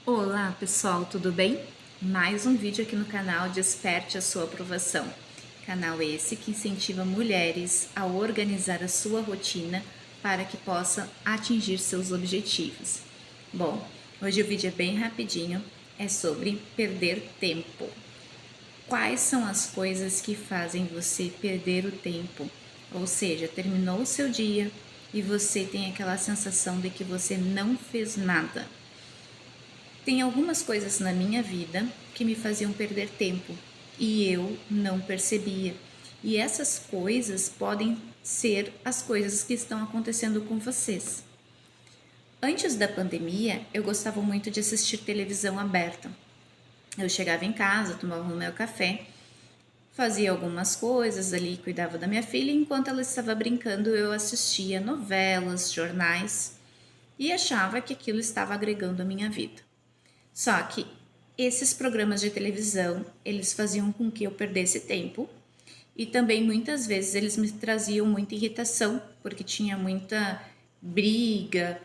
Olá pessoal, tudo bem? Mais um vídeo aqui no canal Desperte a sua aprovação. Canal esse que incentiva mulheres a organizar a sua rotina para que possam atingir seus objetivos. Bom, hoje o vídeo é bem rapidinho, é sobre perder tempo. Quais são as coisas que fazem você perder o tempo? Ou seja, terminou o seu dia e você tem aquela sensação de que você não fez nada. Tem algumas coisas na minha vida que me faziam perder tempo e eu não percebia. E essas coisas podem ser as coisas que estão acontecendo com vocês. Antes da pandemia, eu gostava muito de assistir televisão aberta. Eu chegava em casa, tomava o meu café, fazia algumas coisas ali, cuidava da minha filha, e enquanto ela estava brincando, eu assistia novelas, jornais e achava que aquilo estava agregando a minha vida. Só que esses programas de televisão, eles faziam com que eu perdesse tempo e também muitas vezes eles me traziam muita irritação, porque tinha muita briga,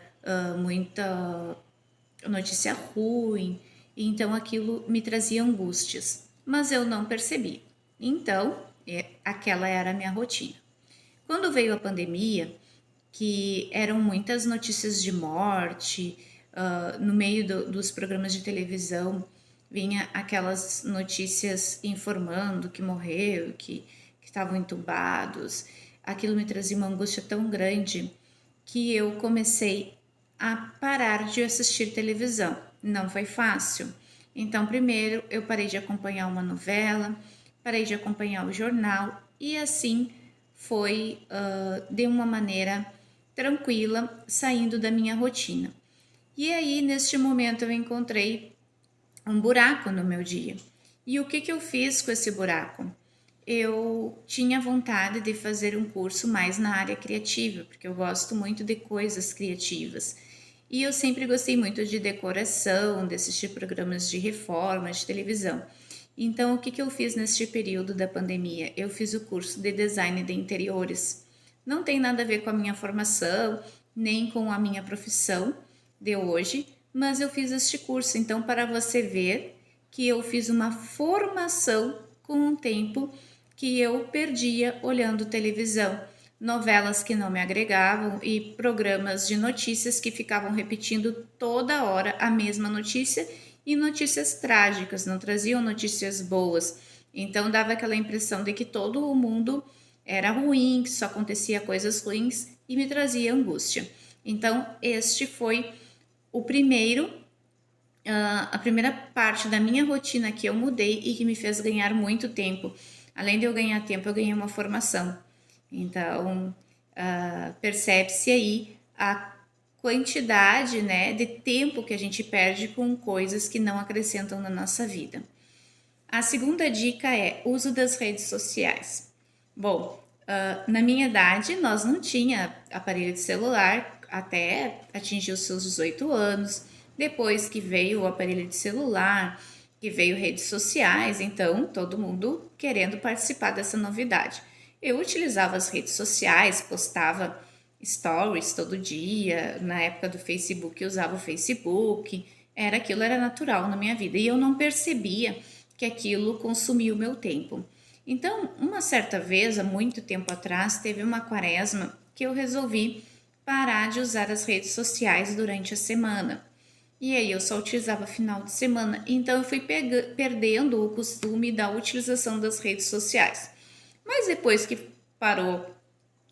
muita notícia ruim, e então aquilo me trazia angústias, mas eu não percebi. Então, aquela era a minha rotina. Quando veio a pandemia, que eram muitas notícias de morte, no meio dos programas de televisão, vinha aquelas notícias informando que morreu, que estavam entubados. Aquilo me trazia uma angústia tão grande que eu comecei a parar de assistir televisão. Não foi fácil. Então, primeiro eu parei de acompanhar uma novela, parei de acompanhar o jornal e assim foi de uma maneira tranquila, saindo da minha rotina. E aí, neste momento, eu encontrei um buraco no meu dia. E o que eu fiz com esse buraco? Eu tinha vontade de fazer um curso mais na área criativa, porque eu gosto muito de coisas criativas. E eu sempre gostei muito de decoração, de assistir programas de reforma, de televisão. Então, o que eu fiz neste período da pandemia? Eu fiz o curso de design de interiores. Não tem nada a ver com a minha formação, nem com a minha profissão de hoje, mas eu fiz este curso. Então, para você ver que eu fiz uma formação com um tempo que eu perdia olhando televisão, novelas que não me agregavam e programas de notícias que ficavam repetindo toda hora a mesma notícia e notícias trágicas, não traziam notícias boas. Então dava aquela impressão de que todo o mundo era ruim, que só acontecia coisas ruins e me trazia angústia. Então este foi o primeiro a primeira parte da minha rotina que eu mudei e que me fez ganhar muito tempo. Além de eu ganhar tempo, eu ganhei uma formação. Então, percebe-se aí a quantidade, né, de tempo que a gente perde com coisas que não acrescentam na nossa vida. A segunda dica é uso das redes sociais. Bom, na minha idade, nós não tinha aparelho de celular até atingir os seus 18 anos. Depois que veio o aparelho de celular, que veio redes sociais, então todo mundo querendo participar dessa novidade. Eu utilizava as redes sociais, postava stories todo dia. Na época do Facebook, eu usava o Facebook. Aquilo era natural na minha vida e eu não percebia que aquilo consumia o meu tempo. Então, uma certa vez, há muito tempo atrás, teve uma quaresma que eu resolvi parar de usar as redes sociais durante a semana. E aí eu só utilizava final de semana, então eu fui perdendo o costume da utilização das redes sociais. Mas depois que parou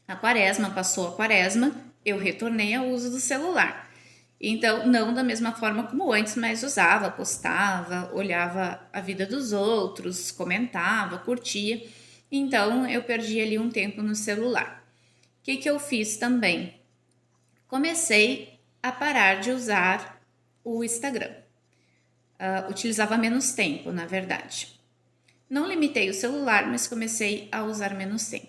a quaresma, passou a quaresma, eu retornei ao uso do celular. Então, não da mesma forma como antes, mas usava, postava, olhava a vida dos outros, comentava, curtia. Então, eu perdi ali um tempo no celular. O que eu fiz também? Comecei a parar de usar o Instagram. Utilizava menos tempo, na verdade. Não limitei o celular, mas comecei a usar menos tempo.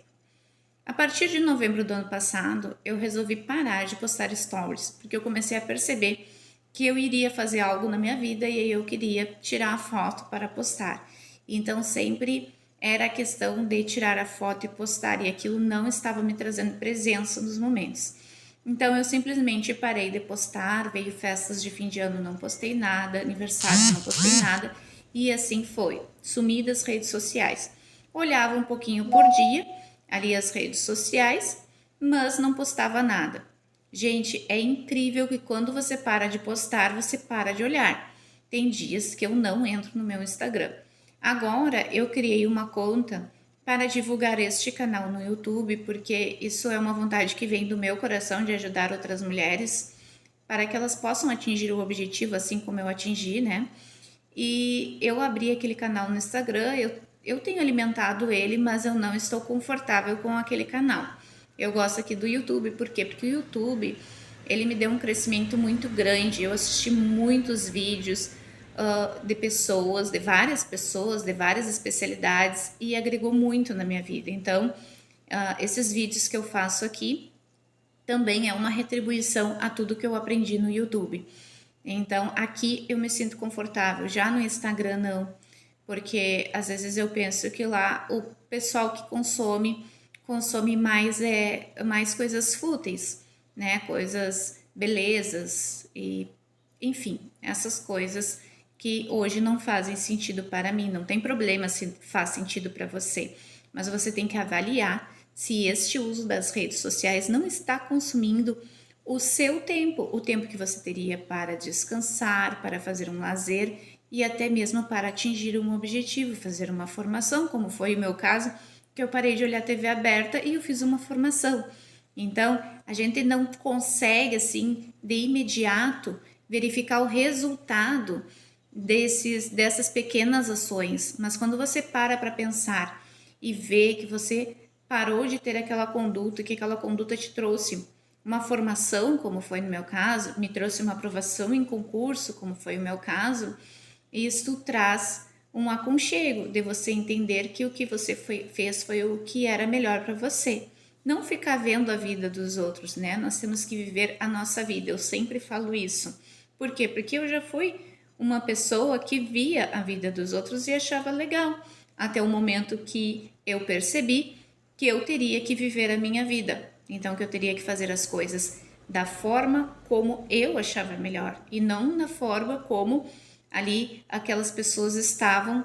A partir de novembro do ano passado, eu resolvi parar de postar stories, porque eu comecei a perceber que eu iria fazer algo na minha vida e aí eu queria tirar a foto para postar. Então sempre era a questão de tirar a foto e postar, e aquilo não estava me trazendo presença nos momentos. Então eu simplesmente parei de postar, veio festas de fim de ano, não postei nada, aniversário, não postei nada, e assim foi. Sumi das redes sociais. Olhava um pouquinho por dia ali as redes sociais, mas não postava nada. Gente, é incrível que quando você para de postar, você para de olhar. Tem dias que eu não entro no meu Instagram. Agora eu criei uma conta para divulgar este canal no YouTube, porque isso é uma vontade que vem do meu coração de ajudar outras mulheres para que elas possam atingir o objetivo assim como eu atingi, né? E eu abri aquele canal no Instagram, eu tenho alimentado ele, mas eu não estou confortável com aquele canal. Eu gosto aqui do YouTube, por quê? Porque o YouTube, ele me deu um crescimento muito grande, eu assisti muitos vídeos de pessoas, de várias especialidades e agregou muito na minha vida. Então, esses vídeos que eu faço aqui também é uma retribuição a tudo que eu aprendi no YouTube. Então, aqui eu me sinto confortável, já no Instagram não, porque às vezes eu penso que lá o pessoal que consome mais coisas fúteis, né? Coisas belezas e enfim, essas coisas que hoje não fazem sentido para mim. Não tem problema se faz sentido para você, mas você tem que avaliar se este uso das redes sociais não está consumindo o seu tempo, o tempo que você teria para descansar, para fazer um lazer e até mesmo para atingir um objetivo, fazer uma formação, como foi o meu caso, que eu parei de olhar a TV aberta e eu fiz uma formação. Então, a gente não consegue assim de imediato verificar o resultado dessas pequenas ações, mas quando você para pensar e vê que você parou de ter aquela conduta, que aquela conduta te trouxe uma formação, como foi no meu caso, me trouxe uma aprovação em concurso, como foi o meu caso, isto traz um aconchego de você entender que o que você fez foi o que era melhor para você. Não ficar vendo a vida dos outros, né? Nós temos que viver a nossa vida. Eu sempre falo isso. Por quê? Porque eu já fui uma pessoa que via a vida dos outros e achava legal, até o momento que eu percebi que eu teria que viver a minha vida. Então, que eu teria que fazer as coisas da forma como eu achava melhor e não da forma como ali aquelas pessoas estavam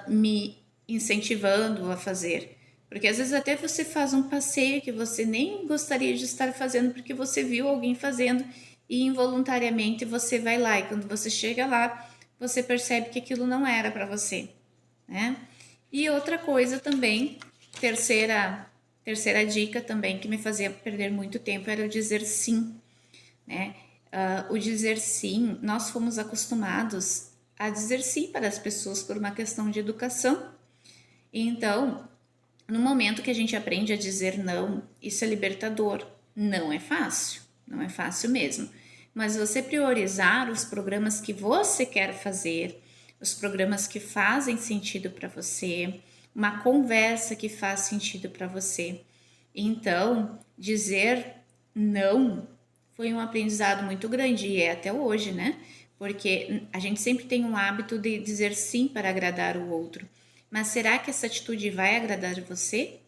me incentivando a fazer. Porque às vezes até você faz um passeio que você nem gostaria de estar fazendo porque você viu alguém fazendo e involuntariamente você vai lá e quando você chega lá, você percebe que aquilo não era para você, né? E outra coisa também, terceira dica também que me fazia perder muito tempo era o dizer sim, né? O dizer sim, nós fomos acostumados a dizer sim para as pessoas por uma questão de educação. Então, no momento que a gente aprende a dizer não, isso é libertador. Não é fácil, não é fácil mesmo. Mas você priorizar os programas que você quer fazer, os programas que fazem sentido para você, uma conversa que faz sentido para você. Então, dizer não foi um aprendizado muito grande e é até hoje, né? Porque a gente sempre tem um hábito de dizer sim para agradar o outro. Mas será que essa atitude vai agradar você?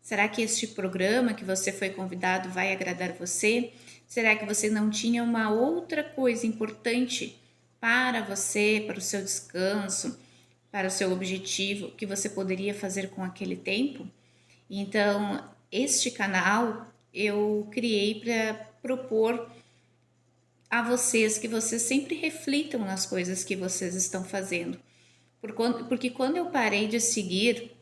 Será que este programa que você foi convidado vai agradar você? Será que você não tinha uma outra coisa importante para você, para o seu descanso, para o seu objetivo que você poderia fazer com aquele tempo? Então, este canal eu criei para propor a vocês que vocês sempre reflitam nas coisas que vocês estão fazendo. Porque quando eu parei de seguir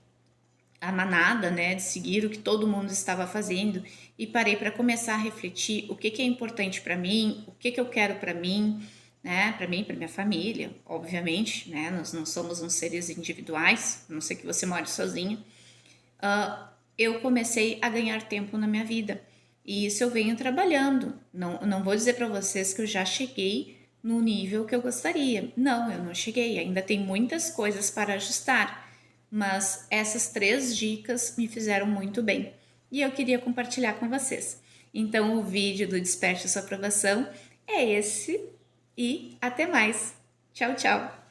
a manada, né, de seguir o que todo mundo estava fazendo e parei para começar a refletir o que é importante para mim, o que eu quero para mim, né, para mim, para minha família, obviamente, né, nós não somos uns seres individuais, a não ser que você more sozinho. Eu comecei a ganhar tempo na minha vida e isso eu venho trabalhando. Não vou dizer para vocês que eu já cheguei no nível que eu gostaria. Não, eu não cheguei. Ainda tem muitas coisas para ajustar, mas essas 3 dicas me fizeram muito bem e eu queria compartilhar com vocês. Então, o vídeo do Desperte a Sua Aprovação é esse e até mais. Tchau, tchau!